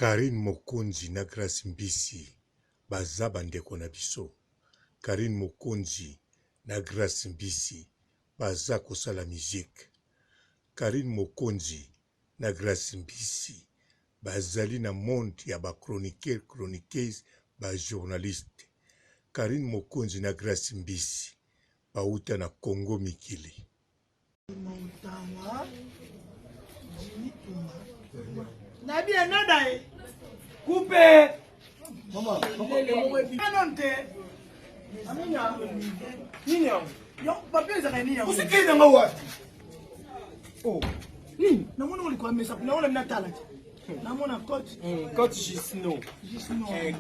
Karine Mokonzi na Grace Mbisi baza bandeko na biso. Karine Mokonzi na Grace Mbisi baza kosala musique. Karine Mokonzi na Grace Mbisi bazali na monde ya ba chroniqueur chroniqueuse ba journaliste. Karine Mokonzi na Grace Mbisi bauta na Congo Mikili. Nabi anadae coupe mama anonte aminya ninya yo papier za ninya usikinde ngawati oh nini namuona ulikuwa mesa naona mnatala namona coach Gisno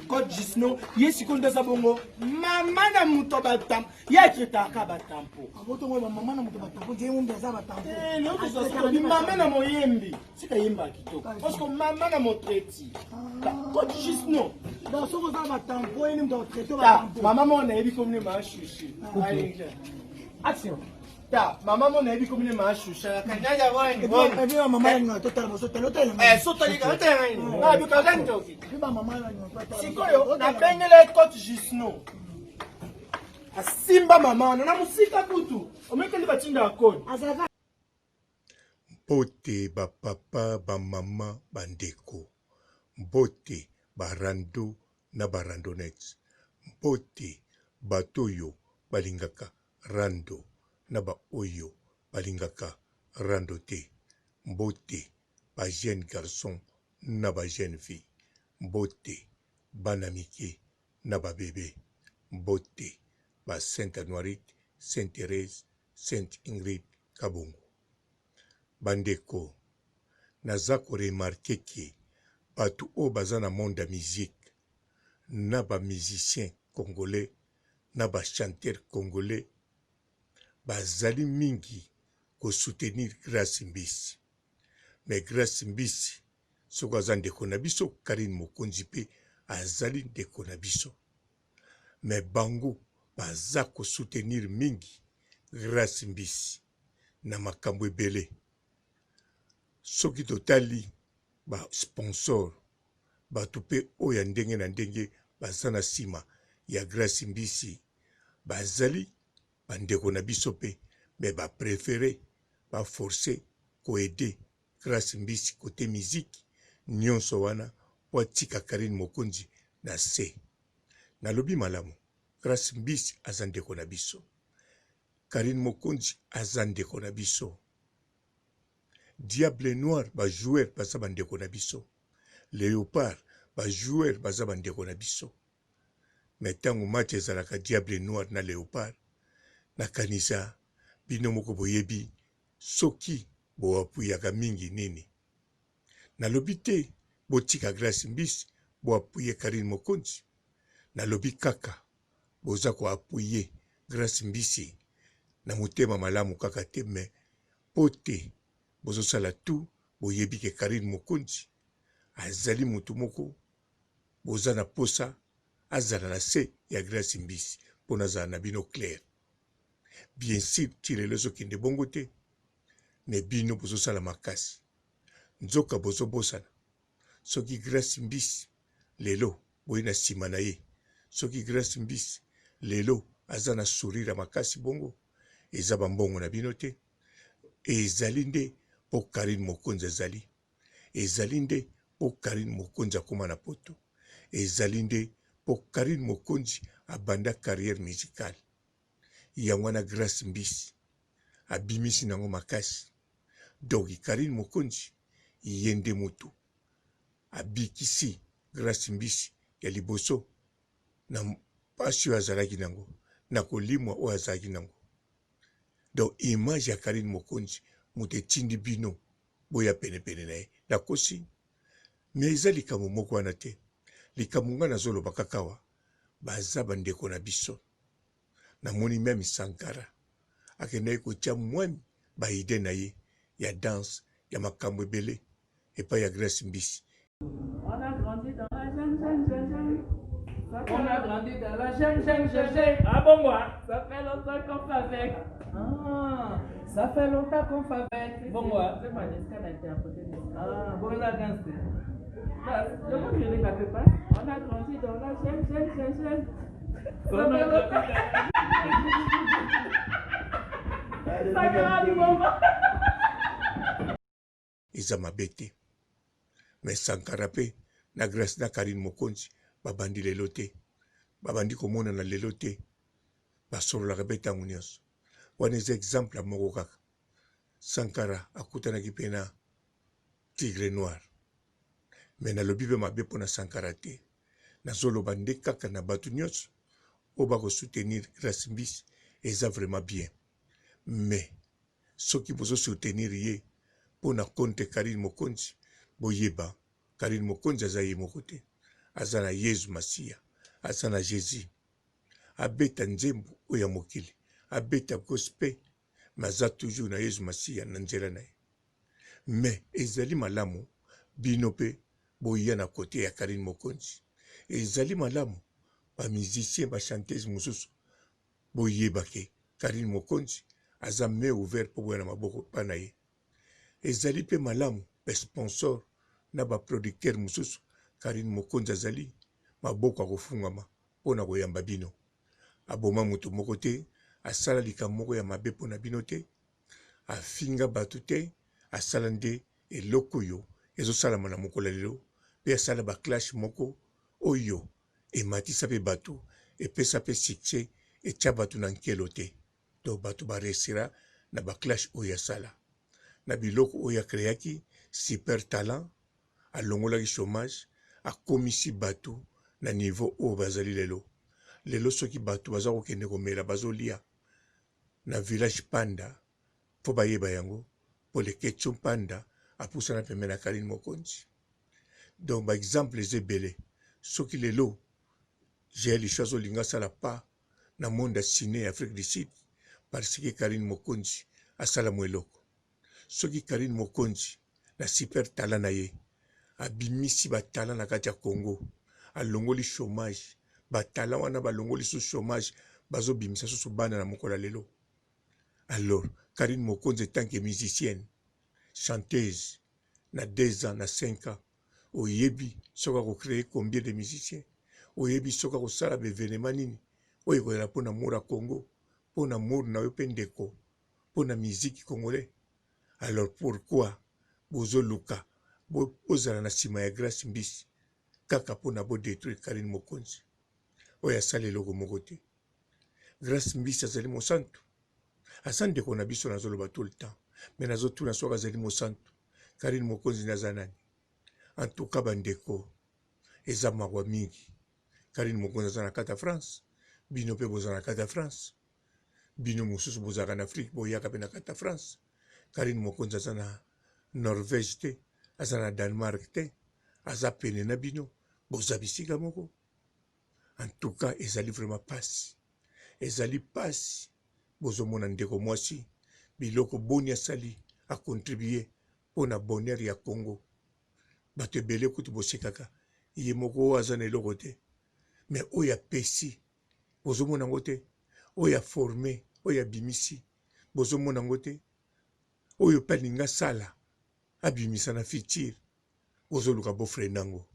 coach Gisno yesi konda sabongo mama na muto batam yakitaka batampo aboto ngwe mama na muto batampo je umbe za batampo leo tuzasko mama na moyembi sikayimba kitoko parce que mama na motreti coach Gisno dans soko za batampo eni ndo treto batampo mama mona ebi komne ma shushi action ta mama mona ebi komne ma shusha kanyaja wani ebi mama na total mo sotali ka tele na bi ka ganto bi mama na sikoyo na bengele coach Gisno asimba mama na musika kutu omekeli batinda akoni azaka mbote ba papa ba mama bandeko mbote barando na barandonets mbote batoyo balingaka rando na ba oyo balingaka rando te mbote ba jeune garçon na ba jeune fille mbote bana mike na ba bébé mbote ba Sainte Anoirite, Sainte Thérèse, Sainte Ingrid Kabongo. Bandeko, naza ko remarquer que batu o baza na monde ya musique, na ba musicien congolais, na ba chanteur congolais, bazali mingi ko soutenir Grace Mbisi. Mais Grace Mbisi, soko aza ndeko na biso, Karine Mokonzi pe azali ndeko na biso. Mais bango, baza ko soutenir mingi Grace Mbisi na makambo ebele. Soki totali ba sponsor batu pe oya ndenge na ndenge baza na sima ya Grace Mbisi bazali bandeko na biso pe me ba préféré ba forcer ko aider Grace Mbisi côté musique nyonso wana po tika Karine Mokonzi na se na lobi malamu. Grace Mbisi aza ndeko na biso. Karine Mokonzi aza ndeko na biso. Diable Noir ba joueur baza bandeko na biso. Léopard ba joueur baza bandeko na biso. Metango match ezalaka Diable Noir na Léopard na kanisa bino moko boyebi soki bo apuyaka mingi nini. Na lobi te botika Grace Mbisi bo apuye Karine Mokonzi. Na lobi kaka boza ko appuyer Grace Mbisi na motema malamu kaka te me pote bozo sala tout boyebi ke Karine Mokonzi azali mutu moko boza na posa azala na se ya Grace Mbisi pona za na bino clair. Bien sûr tirelo kende bongo te me bino bozo sala makasi nzoka bozo bosana soki Grace Mbisi lelo boyina sima na ye soki Grace Mbisi lelo aza na sourire makasi bongo eza bambongo na bino te ezali nde po Karine Mokonzi ezali ezali nde po Karine Mokonzi akoma na poto ezali nde po Karine Mokonzi abanda carrière musicale yango na Grace Mbisi abimisi nango makasi donc Karine Mokonzi yende mutu abikisi Grace Mbisi ya liboso na pasi oyo azalaki nango na kolimwa oyo azalaki nango. Donc image ya Karine Mokonzi moto etindi bino boya penepene na ye nakosi me eza likambo moko wana te likambo nga nazoloba kakawa baza bandeko na biso. Namoni meme Sankara akendaki kotia mwami baide na ye ya danse ya makambo ebele epai ya Grace Mbisi. On a grandi dans la jeune. Ah bon, moi, ça fait longtemps qu'on fait avec. Ah, ça fait longtemps qu'on fait avec. Bon, moi, c'est pas l'escale à interpréter. Ah, bon, la danse. Je vois que je ne capte pas. On a grandi dans la chaîne. Sakara du moment. Eza mabete. Mais Sankara pe na grâce na Karine Mokonzi babandi lelo te. Babandi komona na lelo te. Basolola beta nyonso. Wana eza exemple ya moko kaka. Sankara akutanaki pe na Tigre Noir. Mais nalobi pe mabe mpona Sankara te. Nazoloba nde kaka na bato nyonso oyo bakosoutenir Grace Mbisi eza vraiment bien. Mais soki bozosoutenir ye mpona konte Karine Mokonzi boyeba Karine Mokonzi aza ye moko te. Aza na Yesu Masiya. Aza na Jésus. Abeta nzembo oyo ya mokili. Abeta gospel. Maza toujours na Yesu Masiya na nzela na ye. Mais ezali malamu bino pe boya na kote ya Karine Mokonzi. Ezali malamu ba musicien ba chanteuse mususu boyeba ke Karine Mokonzi aza main ouvert po boya na maboko pa na ye. Ezali pe malamu ba sponsor na ba producteur mususu Karine Mokonzi azali maboko akofungama pona koyamba bino. Aboma mutu moko te, asala likambo moko ya mabe pona bino te, afinga bato te, asala nde eloko oyo ezosalama na mokolo lelo, pe asala ba clash moko oyo ematisa pe bato, epesa pe succès etia bato na nkelo te. To bato baresira na ba clash oyo asala. Na biloko oyo akreaki super talent, alongolaki chômage, akomisi bato na niveau oyo bazali lelo. Lelo soki bato baza kokende komela bazolia na village Panda po bayeba yango po le ketcho Panda apusana pembe na Karine Mokonzi. Donc ba exemple ezebele soki lelo j'ai les choses olinga sala pa na monde ciné Afrique du Sud parce que Karine Mokonzi asala mweloko. Soki Karine Mokonzi na super talent na ye abimisi ba talent na kati ya Congo alongoli chômage batala wana balongoli sous chômage bazo bimisa sous bana na mokola lelo. Alors Karine Mokonzi tant que musicienne chanteuse na 2 ans na 5 ans oyebi soka ko créer combien de musiciens oyebi soka ko sala be événement nini oyo ko la pona mura Congo pona mur na yo pendeko pona musique congolais. Alors pourquoi bozo luka bozala na sima ya Grace Mbisi kaka pona bo détruire Karine Mokonzi oyo asali eloko moko te. Grace Mbisi azali mosantu asande kona biso nazoloba tout le temps mais nazotuna soka azali mosantu Karine Mokonzi naza nani. En tout cas bandeko eza mawa mingi. Karine Mokonzi aza na kati ya France, bino pe boza na kati ya France, bino mosusu bozaka na Afrique boyaka pe na kati ya France. Karine Mokonzi aza na Norvège te, aza na Danemark te, aza pene na bino boza bisika moko. En tout cas ezali vraiment pasi. Ezali pasi bozomona ndeko mwasi biloko boni asali a contribuer pona bonheur ya Congo. Bato ebele kutu bosekaka ye moko aza na eloko te, mais oyo apesi bozomona ngo te, oyo aforme oyo abimisi bozomona ngo te, oyo pe alinga sala abimisa na futur bozoluka bofre nango.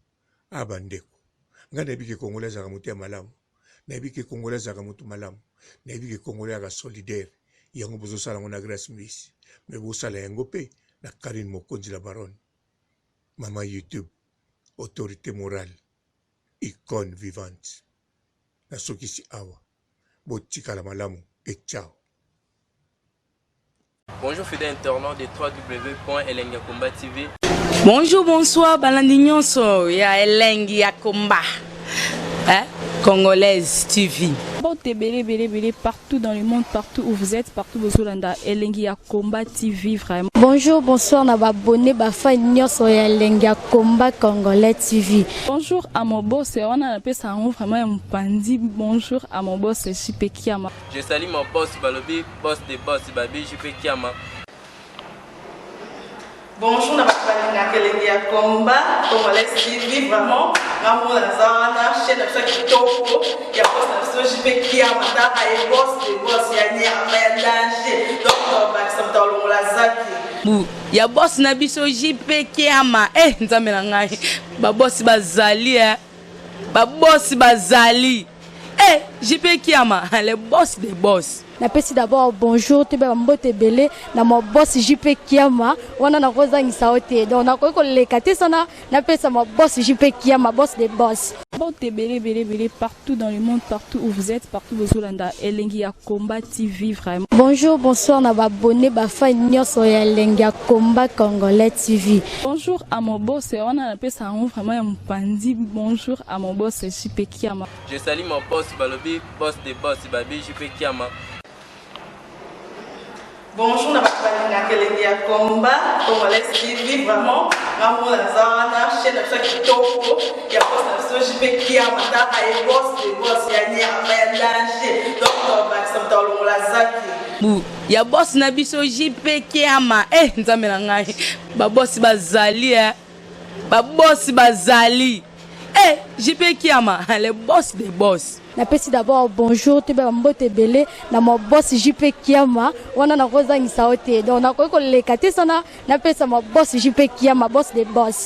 Bandeko nga nayebi ke Congolais azalaka motu ya malamu, nayebi ke Congolais azalaka motu malamu, nayebi ke Congolais azalaka solidaire. Yango bozosala ngo na Grace Mbisi, mais bosala yango pe na Karine Mokonzi la baronne. Mama YouTube, autorité morale, icône vivante. Na sokisi awa, botikala malamu et ciao. Bonjour fidèles internautes de www.elengiakomba TV. Bonjour, bonsoir, balandi nyonso ya Elengi ya Komba. Congolaise TV. Belé, partout dans le monde, partout où vous êtes, partout où vous êtes, Elengi ya Komba TV, vraiment. Bonjour, bonsoir, na abonné, fan nyonso ya Elengi ya Komba Congolais TV. Bonjour à mon boss, on a appelé ça vraiment un pandi. Bonjour à mon boss, JP Kiama. Je salue mon boss Balobi, boss des boss Babi, JP Kiama. Bonjour, na Elengi ya Komba Congolais TV, vraiment. Namo Lazana, chaîne de chaque topo, il y a pas de JP Kiama, ta boss des boss, il y a danger. Donc, on va s'entendre la zaki. ya boss na biso JP Kiama nzambe na ngai ba boss bazali ba boss bazali JP Kiama le boss des boss. Napesi d'abord bonjour tu ba mbote belé na mo boss JP Kiama wana na kozangisa ote donc na ko lekate sana napesa mo boss JP Kiama boss des boss. Mbote belé partout dans le monde, partout où vous êtes, partout où Zolanda Elengi ya Komba TV vraiment. Bonjour, bonsoir na ba abonné ba fan nyonso ya Elengi ya Komba Congolais TV. Bonjour à mon boss, on a appelé ça vraiment un pandi. Bonjour à mon boss JP Kiama. Je salue mon boss Balobi, boss des boss Babi JP Kiama. Bonjour, na balinga Elengi ya Komba Congolais TV vraiment ngamu na zana chaîne ça kitoko ya boss na JP Kiama ta ay boss de boss ya nya ya danger donc ba samta longola zaki ya boss na biso JP Kiama nzambe na ngai ba boss bazali ba boss bazali JP Kiama le boss des boss. Napesi d'abord bonjour tu ba mbote belé na mo boss JP Kiama wana na kozangisa ote donc na ko lekate sana napesa mo boss JP Kiama boss des boss.